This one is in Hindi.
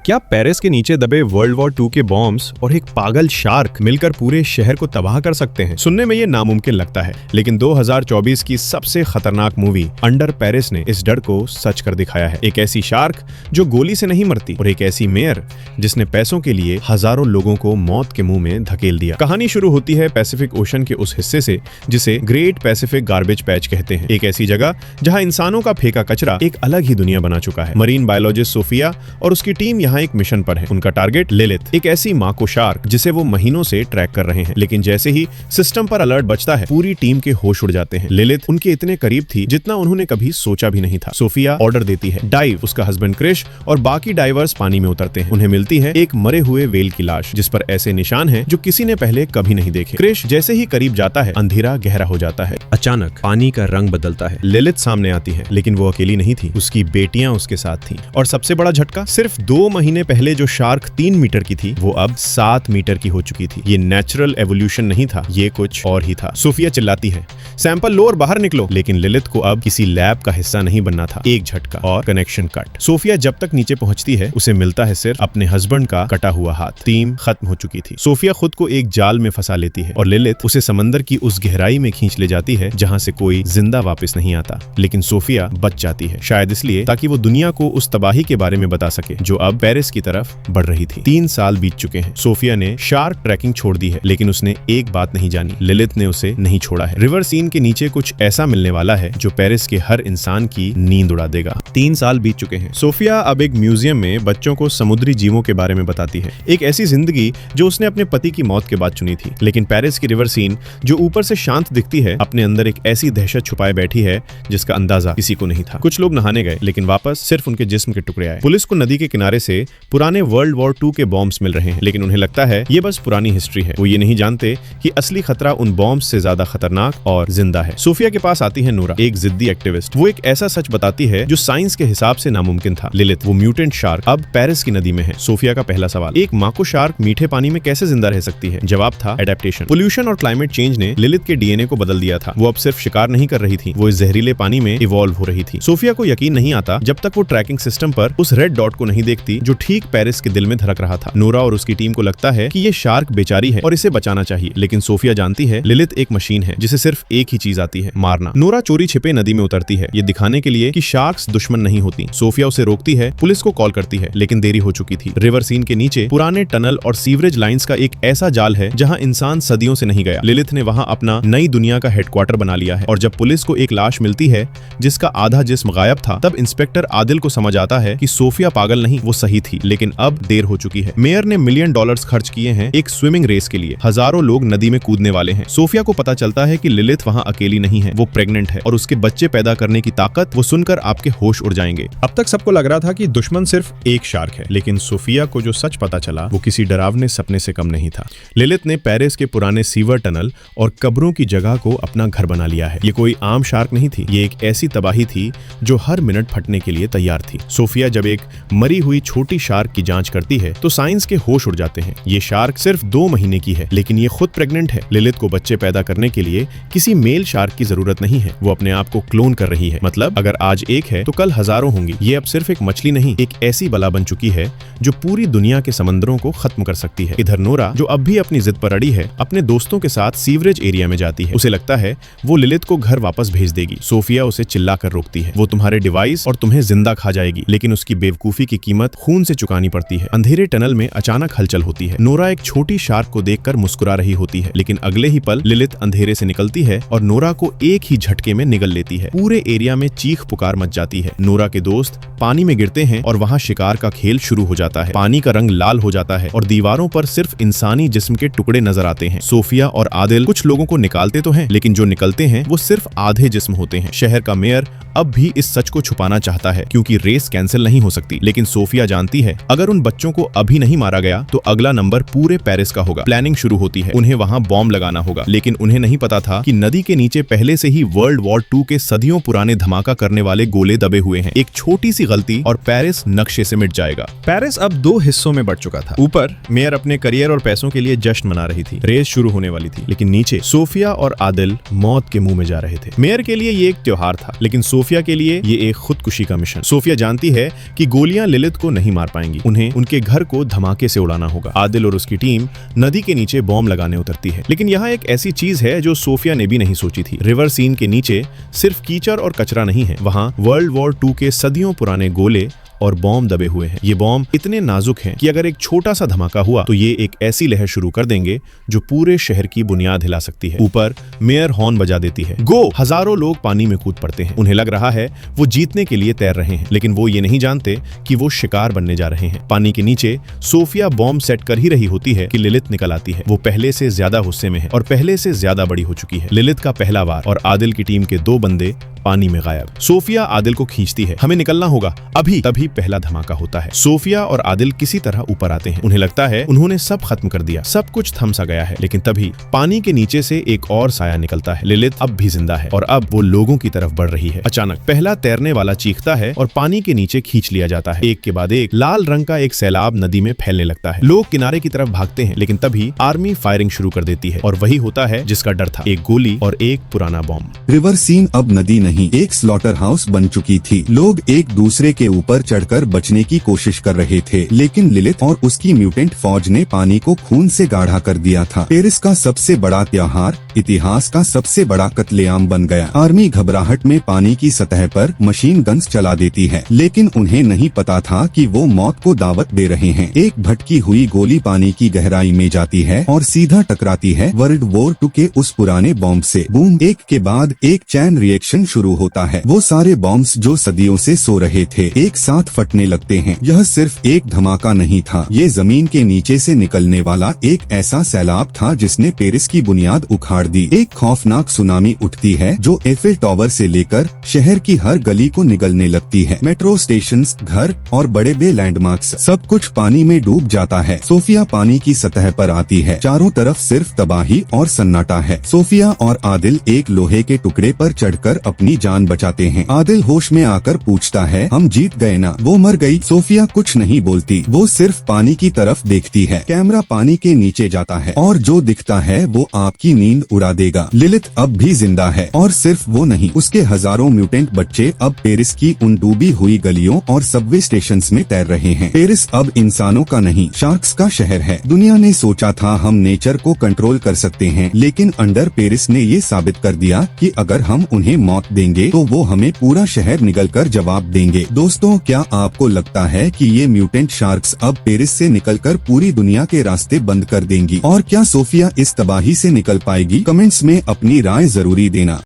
क्या पेरिस के नीचे दबे वर्ल्ड वॉर 2 के बॉम्ब्स और एक पागल शार्क मिलकर पूरे शहर को तबाह कर सकते हैं? सुनने में ये नामुमकिन लगता है, लेकिन 2024 की सबसे खतरनाक मूवी अंडर पेरिस ने इस डर को सच कर दिखाया है। एक ऐसी शार्क जो गोली से नहीं मरती और एक ऐसी मेयर जिसने पैसों के लिए हजारों लोगों को मौत के मुंह में धकेल दिया। कहानी शुरू होती है पैसिफिक ओशन के उस हिस्से से जिसे ग्रेट पैसिफिक गार्बेज पैच कहते हैं। एक ऐसी जगह जहां इंसानों का फेंका कचरा एक अलग ही दुनिया बना चुका है। मरीन बायोलॉजिस्ट सोफिया और उसकी टीम यहाँ एक मिशन पर है। उनका टारगेट लिलिथ, एक ऐसी मां को शार्क जिसे वो महीनों से ट्रैक कर रहे हैं। लेकिन जैसे ही सिस्टम पर अलर्ट बजता है, पूरी टीम के होश उड़ जाते हैं। लिलिथ उनके इतने करीब थी जितना उन्होंने कभी सोचा भी नहीं था। सोफिया ऑर्डर देती है डाइव। उसका हस्बैंड क्रिश और बाकी डाइवर्स पानी में उतरते हैं। उन्हें मिलती है एक मरे हुए वेल की लाश जिस पर ऐसे निशान हैं जो किसी ने पहले कभी नहीं देखे। क्रिश जैसे ही करीब जाता है, अंधेरा गहरा हो जाता है। अचानक पानी का रंग बदलता है। लिलिथ सामने आती है, लेकिन वो अकेली नहीं थी। उसकी बेटियां उसके साथ थीं। और सबसे बड़ा झटका, सिर्फ 2 महीने पहले जो शार्क 3 मीटर की थी वो अब 7 मीटर की हो चुकी थी। ये नेचुरल एवोल्यूशन नहीं था, ये कुछ और ही था। सोफिया चिल्लाती है, सैंपल लो और बाहर निकलो। लेकिन लिलिथ को अब किसी लैब का हिस्सा नहीं बनना था। एक झटका और कनेक्शन कट। सोफिया जब तक नीचे पहुंचती है, उसे मिलता है सिर्फ अपने हस्बैंड का कटा हुआ हाथ। टीम खत्म हो चुकी थी। सोफिया खुद को एक जाल में फंसा लेती है और लिलिथ उसे समंदर की उस गहराई में खींच ले जाती है जहां से कोई जिंदा वापस नहीं आता। लेकिन सोफिया बच जाती है, शायद इसलिए ताकि वो दुनिया को उस तबाही के बारे में बता सके जो अब पेरिस की तरफ बढ़ रही थी। 3 साल बीत चुके हैं। सोफिया ने शार्क ट्रैकिंग छोड़ दी है, लेकिन उसने एक बात नहीं जानी, लिलिथ ने उसे नहीं छोड़ा है। रिवर सीन के नीचे कुछ ऐसा मिलने वाला है जो पेरिस के हर इंसान की नींद उड़ा देगा। 3 साल बीत चुके हैं। सोफिया अब एक म्यूजियम में बच्चों को समुद्री जीवों के बारे में बताती है। एक ऐसी जिंदगी जो उसने अपने पति की मौत के बाद चुनी थी। लेकिन पेरिस की रिवर सीन जो ऊपर से शांत दिखती है, अपने अंदर एक ऐसी दहशत छुपाए बैठी है जिसका अंदाजा किसी को नहीं था। कुछ लोग नहाने गए, लेकिन वापस सिर्फ उनके जिस्म के टुकड़े आए। पुलिस को नदी के किनारे से पुराने वर्ल्ड वॉर 2 के बॉम्ब्स मिल रहे हैं, लेकिन उन्हें लगता है ये बस पुरानी हिस्ट्री है। वो ये नहीं जानते कि असली खतरा उन बॉम्ब्स से ज्यादा खतरनाक और जिंदा है। सोफिया के पास आती है नूरा, एक जिद्दी एक्टिविस्ट। वो एक ऐसा सच बताती है जो साइंस के हिसाब से नामुमकिन था। लिलिथ, वो म्यूटेंट शार्क, अब पेरिस की नदी में है। सोफिया का पहला सवाल, एक मां को शार्क मीठे पानी में कैसे जिंदा रह सकती है? जवाब था एडेप्टेशन। पोल्यूशन और क्लाइमेट चेंज ने लिलिथ के डीएनए को बदल दिया था। वो अब सिर्फ शिकार नहीं कर रही थी, वो इस जहरीले पानी में इवॉल्व हो रही थी। सोफिया को यकीन नहीं आता जब तक वो ट्रैकिंग सिस्टम पर उस रेड डॉट को नहीं देखती जो ठीक पेरिस के दिल में धड़क रहा था। नूरा और उसकी टीम को लगता है कि ये शार्क बेचारी है और इसे बचाना चाहिए, लेकिन सोफिया जानती है लिलिथ एक मशीन है जिसे सिर्फ एक ही चीज आती है, मारना। नूरा चोरी छिपे नदी में उतरती है, ये दिखाने के लिए कि शार्क्स दुश्मन नहीं होती। सोफिया उसे रोकती है, पुलिस को कॉल करती है, लेकिन देरी हो चुकी थी। रिवर सीन के नीचे पुराने टनल और सीवरेज लाइंस का एक ऐसा जाल है जहां इंसान सदियों से नहीं गया। लिलिथ ने वहां अपना नई दुनिया का हेडक्वार्टर बना लिया है। और जब पुलिस को एक लाश मिलती है जिसका आधा जिस्म गायब था, तब इंस्पेक्टर आदिल को समझ आता है कि सोफिया पागल नहीं, वो सही थी। लेकिन अब देर हो चुकी है। मेयर ने $1 मिलियन खर्च किए हैं एक स्विमिंग रेस के लिए। हजारों लोग नदी में कूदने वाले हैं। सोफिया को पता चलता है कि लिलिथ वहां अकेली नहीं है, वो प्रेग्नेंट है और उसके बच्चे पैदा करने की ताकत, वो सुनकर आपके होश उड़ जाएंगे। अब तक सबको लग रहा था कि दुश्मन सिर्फ एक शार्क है, लेकिन सोफिया को जो सच पता चला वो किसी डरावने सपने से कम नहीं था। लिलिथ ने पेरिस के पुराने सीवर टनल और कब्रों की जगह को अपना घर बना लिया है। ये कोई आम शार्क नहीं थी, ये एक ऐसी तबाही थी जो हर मिनट फटने के लिए तैयार थी। सोफिया जब एक मरी हुई छोटी शार्क की जांच करती है तो साइंस के होश उड़ जाते हैं। ये शार्क सिर्फ 2 महीने की है, लेकिन ये खुद प्रेग्नेंट है। लिलिथ को बच्चे पैदा करने के लिए किसी मेल शार्क की जरूरत नहीं है, वो अपने आप को क्लोन कर रही है। मतलब अगर आज एक है तो कल हजारों होंगी। ये अब सिर्फ एक मछली नहीं, एक ऐसी बला बन चुकी है जो पूरी दुनिया के समंदरों को खत्म कर सकती है। इधर नोरा, जो अब भी अपनी जिद पर अड़ी है, अपने दोस्तों के साथ सीवरेज एरिया में जाती है। उसे लगता है वो लिलिथ को घर वापस भेज देगी। सोफिया उसे चिल्ला कर रोकती है, वो तुम्हारे डिवाइस और तुम्हें जिंदा खा जाएगी। लेकिन उसकी बेवकूफी की कीमत खून से चुकानी पड़ती है। अंधेरे टनल में अचानक हलचल होती है। नोरा एक छोटी शार्क को देखकर मुस्कुरा रही होती है, लेकिन अगले ही पल लिलिथ अंधेरे से निकलती है और नोरा को एक ही झटके में निगल लेती है। पूरे एरिया में चीख पुकार मच जाती है। नोरा के दोस्त पानी में गिरते हैं और वहां शिकार का खेल शुरू हो जाता है। पानी का रंग लाल हो जाता है और दीवारों पर सिर्फ इंसानी जिस्म के टुकड़े नजर आते हैं। सोफिया और आदिल कुछ लोगों को निकालते तो हैं, लेकिन जो निकलते हैं वो सिर्फ आधे जिस्म होते हैं। शहर का मेयर अब भी इस सच को छुपाना चाहता है क्योंकि रेस कैंसिल नहीं हो सकती। लेकिन सोफिया जानती है अगर उन बच्चों को अभी नहीं मारा गया तो अगला नंबर पूरे पेरिस का होगा। प्लानिंग शुरू होती है, उन्हें वहां बॉम्ब लगाना होगा। लेकिन उन्हें नहीं पता था कि नदी के नीचे पहले से ही वर्ल्ड वॉर 2 के सदियों पुराने धमाका करने वाले गोले दबे हुए हैं। एक छोटी सी गलती और पेरिस नक्शे से मिट जाएगा। पेरिस अब 2 हिस्सों में बढ़ चुका था। ऊपर मेयर अपने करियर और पैसों के लिए जश्न मना रही थी, रेस शुरू होने वाली थी। लेकिन नीचे सोफिया और आदिल मौत के मुंह में जा रहे थे। मेयर के लिए ये एक त्योहार था, लेकिन सोफिया के लिए ये एक खुदकुशी का मिशन। सोफिया जानती है कि गोलियां लिलिथ को नहीं मार पाएंगी। उन्हें उनके घर को धमाके से उड़ाना होगा। आदिल और उसकी टीम नदी के नीचे बॉम्ब लगाने उतरती है, लेकिन यहाँ एक ऐसी चीज है जो सोफिया ने भी नहीं सोची थी। रिवर सीन के नीचे सिर्फ कीचड़ और कचरा नहीं है, वहाँ वर्ल्ड वॉर 2 के सदियों पुराने गोले और बॉम्ब दबे हुए हैं। ये बॉम्ब इतने नाजुक हैं कि अगर एक छोटा सा धमाका हुआ तो ये एक ऐसी लहर शुरू कर देंगे जो पूरे शहर की बुनियाद हिला सकती है। ऊपर मेयर हॉर्न बजा देती है, गो! हजारों लोग पानी में कूद पड़ते हैं। उन्हें लग रहा है वो जीतने के लिए तैर रहे हैं, लेकिन वो ये नहीं जानते कि वो शिकार बनने जा रहे हैं। पानी के नीचे सोफिया बॉम्ब सेट कर ही रही होती है कि लिलित निकल आती है। वो पहले से ज्यादा गुस्से में है और पहले से ज्यादा बड़ी हो चुकी है। लिलित का पहला वार और आदिल की टीम के 2 बंदे पानी में गायब। सोफिया आदिल को खींचती है, हमें निकलना होगा अभी। तभी पहला धमाका होता है। सोफिया और आदिल किसी तरह ऊपर आते हैं। उन्हें लगता है उन्होंने सब खत्म कर दिया, सब कुछ थम सा गया है, लेकिन तभी पानी के नीचे से एक और साया निकलता है। लिलित अब भी जिंदा है और अब वो लोगों की तरफ बढ़ रही है। अचानक पहला तैरने वाला चीखता है और पानी के नीचे खींच लिया जाता है। एक के बाद एक लाल रंग का एक सैलाब नदी में फैलने लगता है। लोग किनारे की तरफ भागते हैं, लेकिन तभी आर्मी फायरिंग शुरू कर देती है और वही होता है जिसका डर था, एक गोली और एक पुराना बॉम्ब। रिवर सीन अब नदी नहीं, एक स्लॉटर हाउस बन चुकी थी। लोग एक दूसरे के ऊपर चढ़कर बचने की कोशिश कर रहे थे, लेकिन लिलित और उसकी म्यूटेंट फौज ने पानी को खून से गाढ़ा कर दिया था। पेरिस का सबसे बड़ा त्योहार इतिहास का सबसे बड़ा कत्लेआम बन गया। आर्मी घबराहट में पानी की सतह पर मशीन गन्स चला देती है, लेकिन उन्हें नहीं पता था कि वो मौत को दावत दे रहे हैं। एक भटकी हुई गोली पानी की गहराई में जाती है और सीधा टकराती है वर्ल्ड वॉर 2 के उस पुराने बॉम्ब से। बूम! एक के बाद एक चैन रिएक्शन शुरू होता है। वो सारे बॉम्ब्स जो सदियों से सो रहे थे एक साथ फटने लगते हैं। यह सिर्फ एक धमाका नहीं था, ये जमीन के नीचे से निकलने वाला एक ऐसा सैलाब था जिसने पेरिस की बुनियाद उखाड़ दी। एक खौफनाक सुनामी उठती है जो एफिल टावर से लेकर शहर की हर गली को निगलने लगती है। मेट्रो स्टेशंस, घर और बड़े बड़े लैंडमार्क्स सब कुछ पानी में डूब जाता है। सोफिया पानी की सतह पर आती है। चारों तरफ सिर्फ तबाही और सन्नाटा है। सोफिया और आदिल एक लोहे के टुकड़े पर चढ़कर अपनी जान बचाते हैं। आदिल होश में आकर पूछता है, हम जीत गए ना? वो मर गई। सोफिया कुछ नहीं बोलती, वो सिर्फ पानी की तरफ देखती है। कैमरा पानी के नीचे जाता है और जो दिखता है वो आपकी नींद उड़ा देगा। लिलित अब भी जिंदा है और सिर्फ वो नहीं, उसके हजारों म्यूटेंट बच्चे अब पेरिस की उन डूबी हुई गलियों और सबवे स्टेशंस में तैर रहे हैं। पेरिस अब इंसानों का नहीं, शार्क्स का शहर है। दुनिया ने सोचा था हम नेचर को कंट्रोल कर सकते हैं, लेकिन अंडर पेरिस ने ये साबित कर दिया कि अगर हम उन्हें मौत देंगे तो वो हमें पूरा शहर निगलकर जवाब देंगे। दोस्तों, क्या आपको लगता है कि ये म्यूटेंट शार्क्स अब पेरिस से निकलकर पूरी दुनिया के रास्ते बंद कर देंगी? और क्या सोफिया इस तबाही से निकल पाएगी? कमेंट्स में अपनी राय जरूरी देना।